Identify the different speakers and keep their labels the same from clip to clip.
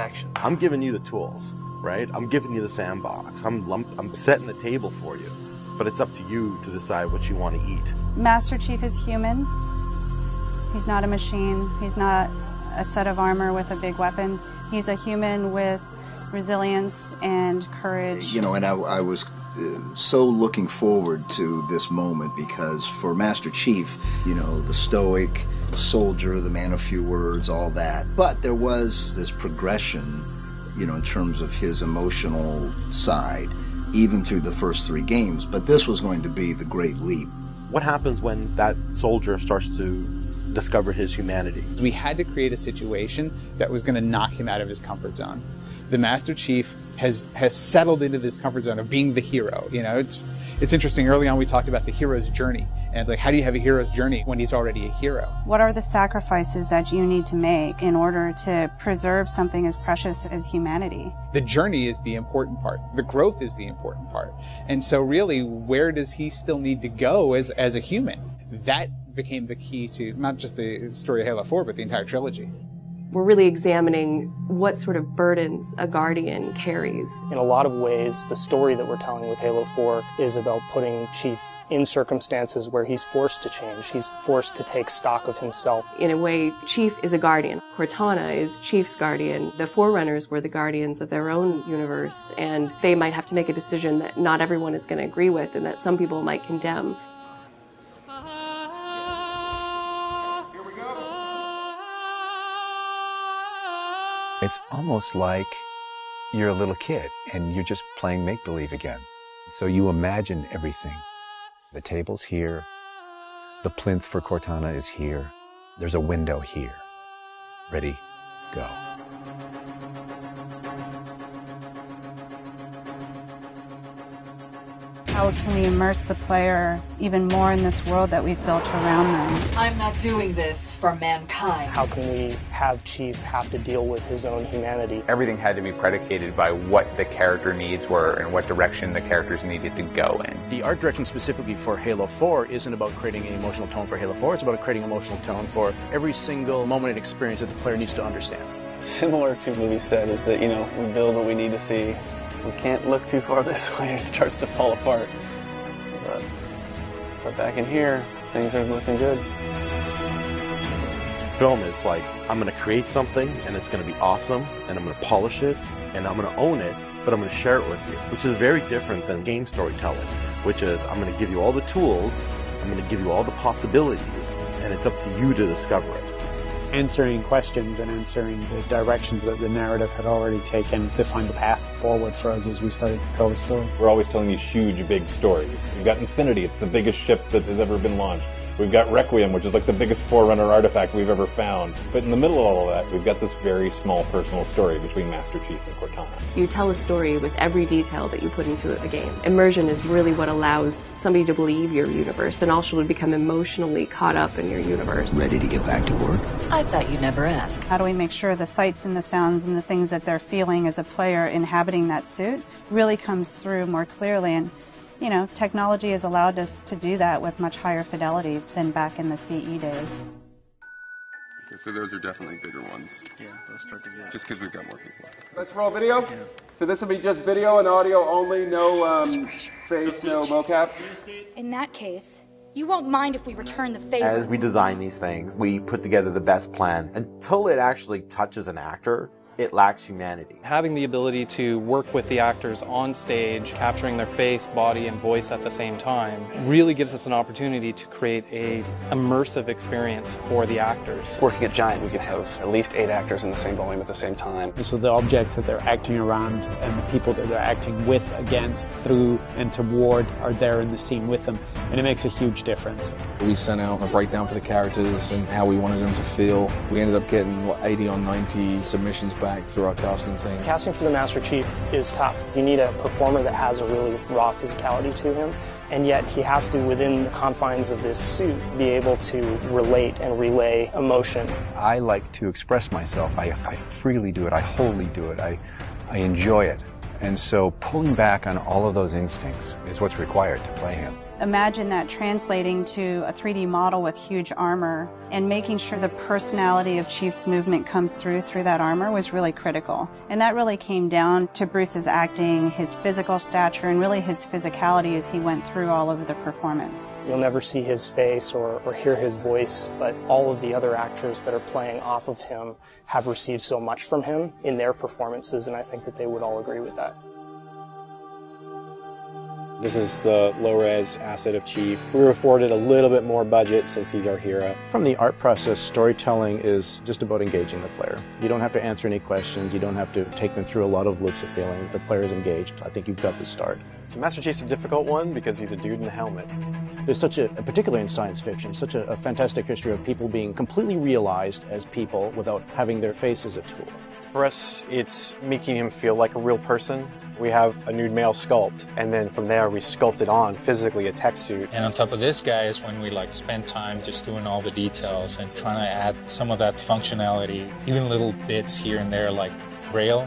Speaker 1: action.
Speaker 2: I'm giving you the tools, right? I'm giving you the sandbox. I'm setting the table for you. But it's up to you to decide what you want to eat.
Speaker 3: Master Chief is human. He's not a machine. He's not a set of armor with a big weapon. He's a human with resilience and courage.
Speaker 4: You know, and I was so looking forward to this moment because for Master Chief, you know, the stoic soldier, the man of few words, all that. But there was this progression, you know, in terms of his emotional side, even through the first 3 games. But this was going to be the great leap.
Speaker 2: What happens when that soldier starts to discover his humanity?
Speaker 5: We had to create a situation that was going to knock him out of his comfort zone. The Master Chief has settled into this comfort zone of being the hero. You know, it's interesting. Early on, we talked about the hero's journey, and like, how do you have a hero's journey when he's already a hero?
Speaker 3: What are the sacrifices that you need to make in order to preserve something as precious as humanity?
Speaker 5: The journey is the important part. The growth is the important part. And so really, where does he still need to go as a human? That became the key to not just the story of Halo 4, but the entire trilogy.
Speaker 6: We're really examining what sort of burdens a Guardian carries.
Speaker 1: In a lot of ways, the story that we're telling with Halo 4 is about putting Chief in circumstances where he's forced to change. He's forced to take stock of himself.
Speaker 6: In a way, Chief is a Guardian. Cortana is Chief's Guardian. The Forerunners were the Guardians of their own universe, and they might have to make a decision that not everyone is going to agree with and that some people might condemn.
Speaker 7: It's almost like you're a little kid and you're just playing make-believe again. So you imagine everything. The table's here. The plinth for Cortana is here. There's a window here. Ready, go.
Speaker 3: How can we immerse the player even more in this world that we've built around them?
Speaker 8: I'm not doing this for mankind.
Speaker 1: How can we have Chief have to deal with his own humanity?
Speaker 9: Everything had to be predicated by what the character needs were and what direction the characters needed to go in.
Speaker 10: The art direction specifically for Halo 4 isn't about creating an emotional tone for Halo 4, it's about creating an emotional tone for every single moment and experience that the player needs to understand.
Speaker 11: Similar to what we said is that, you know, we build what we need to see. We can't look too far this way, it starts to fall apart. But back in here, things are looking good.
Speaker 2: Film is like, I'm going to create something and it's going to be awesome and I'm going to polish it and I'm going to own it, but I'm going to share it with you, which is very different than game storytelling, which is I'm going to give you all the tools, I'm going to give you all the possibilities, and it's up to you to discover it.
Speaker 12: Answering questions and answering the directions that the narrative had already taken defined the path forward for us as we started to tell the story.
Speaker 13: We're always telling these huge, big stories. We've got Infinity, it's the biggest ship that has ever been launched. We've got Requiem, which is like the biggest Forerunner artifact we've ever found. But in the middle of all of that, we've got this very small personal story between Master Chief and Cortana.
Speaker 6: You tell a story with every detail that you put into a game. Immersion is really what allows somebody to believe your universe and also to become emotionally caught up in your universe.
Speaker 4: Ready to get back to work?
Speaker 8: I thought you'd never ask.
Speaker 3: How do we make sure the sights and the sounds and the things that they're feeling as a player inhabiting that suit really comes through more clearly? And you know, technology has allowed us to do that with much higher fidelity than back in the CE days.
Speaker 14: Okay, so those are definitely bigger ones.
Speaker 11: Yeah, those start to get.
Speaker 14: Just because we've got more people.
Speaker 15: Let's roll video. Yeah. So this will be just video and audio only, no face, no mocap.
Speaker 16: In that case, you won't mind if we return the favor.
Speaker 2: As we design these things, we put together the best plan. Until it actually touches an actor, it lacks humanity.
Speaker 17: Having the ability to work with the actors on stage, capturing their face, body, and voice at the same time, really gives us an opportunity to create an immersive experience for the actors.
Speaker 11: Working at Giant, we could have at least 8 actors in the same volume at the same time.
Speaker 12: So the objects that they're acting around and the people that they're acting with, against, through, and toward are there in the scene with them, and it makes a huge difference.
Speaker 18: We sent out a breakdown for the characters and how we wanted them to feel. We ended up getting 80 or 90 submissions back through our casting team.
Speaker 1: Casting for the Master Chief is tough. You need a performer that has a really raw physicality to him, and yet he has to, within the confines of this suit, be able to relate and relay emotion.
Speaker 7: I like to express myself. I freely do it. I wholly do it. I enjoy it. And so pulling back on all of those instincts is what's required to play him.
Speaker 3: Imagine that translating to a 3D model with huge armor, and making sure the personality of Chief's movement comes through that armor was really critical. And that really came down to Bruce's acting, his physical stature, and really his physicality as he went through all of the performance.
Speaker 1: You'll never see his face or hear his voice, but all of the other actors that are playing off of him have received so much from him in their performances, and I think that they would all agree with that.
Speaker 10: This is the low-res asset of Chief. We were afforded a little bit more budget since he's our hero. From the art process, storytelling is just about engaging the player. You don't have to answer any questions. You don't have to take them through a lot of loops of feeling. If the player is engaged, I think you've got the start.
Speaker 19: So Master Chief's a difficult one because he's a dude in a helmet.
Speaker 10: There's such a, particularly in science fiction, such a fantastic history of people being completely realized as people without having their face as a tool.
Speaker 19: For us, it's making him feel like a real person. We have a nude male sculpt, and then from there we sculpt it on physically, a tech suit.
Speaker 20: And on top of this guy is when we spend time just doing all the details and trying to add some of that functionality, even little bits here and there like Braille,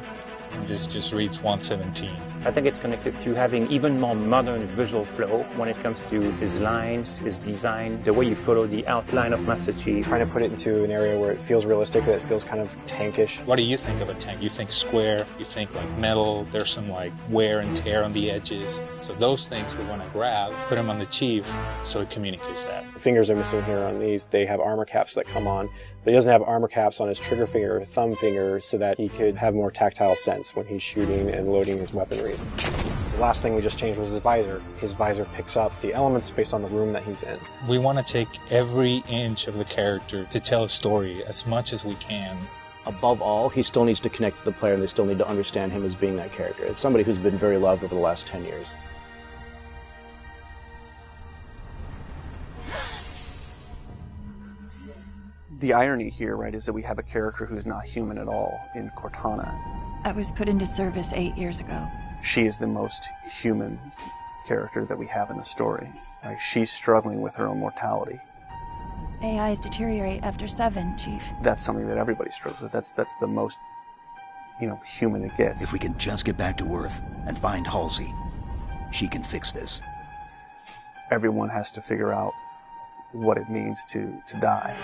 Speaker 20: and this just reads 117.
Speaker 21: I think it's connected to having even more modern visual flow when it comes to his lines, his design, the way you follow the outline of Master Chief.
Speaker 19: Trying to put it into an area where it feels realistic, that it feels kind of tankish.
Speaker 20: What do you think of a tank? You think square, you think metal, there's some wear and tear on the edges. So those things we want to grab, put them on the Chief so it communicates that.
Speaker 19: The fingers are missing here on these. They have armor caps that come on, but he doesn't have armor caps on his trigger finger or thumb finger so that he could have more tactile sense when he's shooting and loading his weaponry. The last thing we just changed was his visor. His visor picks up the elements based on the room that he's in.
Speaker 20: We want to take every inch of the character to tell a story as much as we can.
Speaker 10: Above all, he still needs to connect to the player, and they still need to understand him as being that character. It's somebody who's been very loved over the last 10 years.
Speaker 22: The irony here, right, is that we have a character who's not human at all in Cortana.
Speaker 23: I was put into service 8 years ago.
Speaker 22: She is the most human character that we have in the story. Right? She's struggling with her own mortality.
Speaker 23: AIs deteriorate after 7, Chief.
Speaker 22: That's something that everybody struggles with. That's the most, human it gets.
Speaker 24: If we can just get back to Earth and find Halsey, she can fix this.
Speaker 22: Everyone has to figure out what it means to die.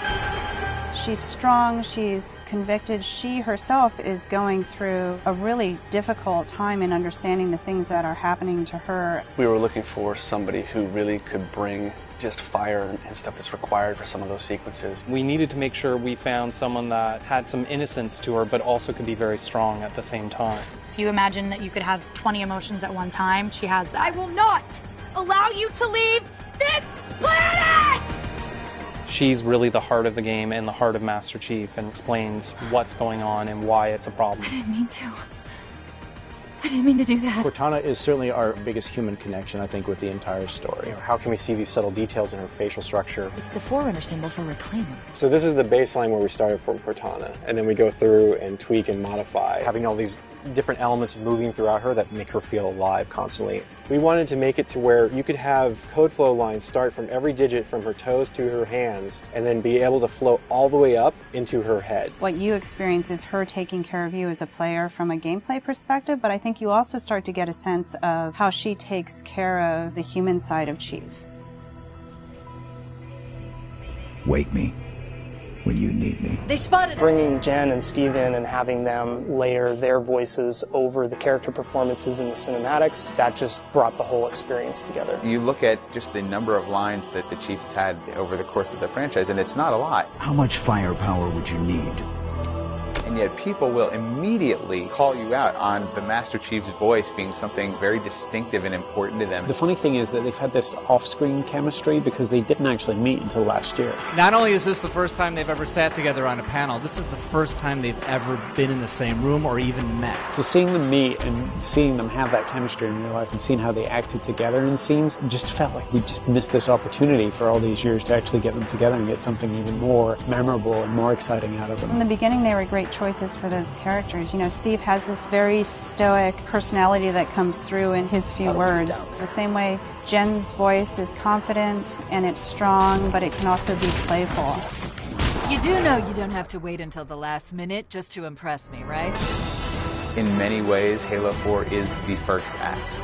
Speaker 3: She's strong, she's convicted. She herself is going through a really difficult time in understanding the things that are happening to her.
Speaker 11: We were looking for somebody who really could bring just fire and stuff that's required for some of those sequences.
Speaker 17: We needed to make sure we found someone that had some innocence to her, but also could be very strong at the same time.
Speaker 16: If you imagine that you could have 20 emotions at one time, she has that. I will not allow you to leave this planet!
Speaker 17: She's really the heart of the game and the heart of Master Chief, and explains what's going on and why it's a problem.
Speaker 23: I didn't mean to. I didn't mean to do that.
Speaker 10: Cortana is certainly our biggest human connection, I think, with the entire story.
Speaker 19: How can we see these subtle details in her facial structure?
Speaker 23: It's the Forerunner symbol for Reclaimer.
Speaker 19: So this is the baseline where we started from Cortana, and then we go through and tweak and modify, having all these different elements moving throughout her that make her feel alive constantly. We wanted to make it to where you could have code flow lines start from every digit from her toes to her hands, and then be able to flow all the way up into her head.
Speaker 3: What you experience is her taking care of you as a player from a gameplay perspective, but I think you also start to get a sense of how she takes care of the human side of Chief.
Speaker 24: Wake me when you need me.
Speaker 16: They spotted us.
Speaker 1: Bringing Jen and Steve in and having them layer their voices over the character performances in the cinematics, that just brought the whole experience together.
Speaker 9: You look at just the number of lines that the Chief has had over the course of the franchise, and it's not a lot.
Speaker 24: How much firepower would you need?
Speaker 9: And yet people will immediately call you out on the Master Chief's voice being something very distinctive and important to them.
Speaker 12: The funny thing is that they've had this off-screen chemistry because they didn't actually meet until last year.
Speaker 25: Not only is this the first time they've ever sat together on a panel, this is the first time they've ever been in the same room or even met.
Speaker 12: So seeing them meet and seeing them have that chemistry in real life and seeing how they acted together in scenes, just felt like we just missed this opportunity for all these years to actually get them together and get something even more memorable and more exciting out of them.
Speaker 3: From the beginning, they were great choices for those characters. Steve has this very stoic personality that comes through in his few words. The same way Jen's voice is confident and it's strong, but it can also be playful.
Speaker 8: You do know you don't have to wait until the last minute just to impress me, right?
Speaker 9: In many ways, Halo 4 is the first act.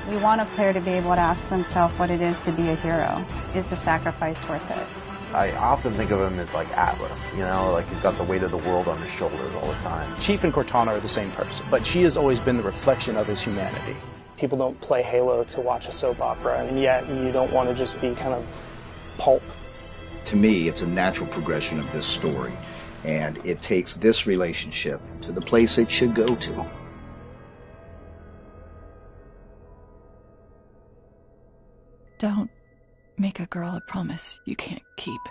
Speaker 3: We want a player to be able to ask themselves what it is to be a hero. Is the sacrifice worth it?
Speaker 2: I often think of him as like Atlas, you know, like he's got the weight of the world on his shoulders all the time.
Speaker 10: Chief and Cortana are the same person, but she has always been the reflection of his humanity.
Speaker 1: People don't play Halo to watch a soap opera, and yet you don't want to just be kind of pulp.
Speaker 24: To me, it's a natural progression of this story, and it takes this relationship to the place it should go to.
Speaker 23: Don't make a girl a promise you can't keep.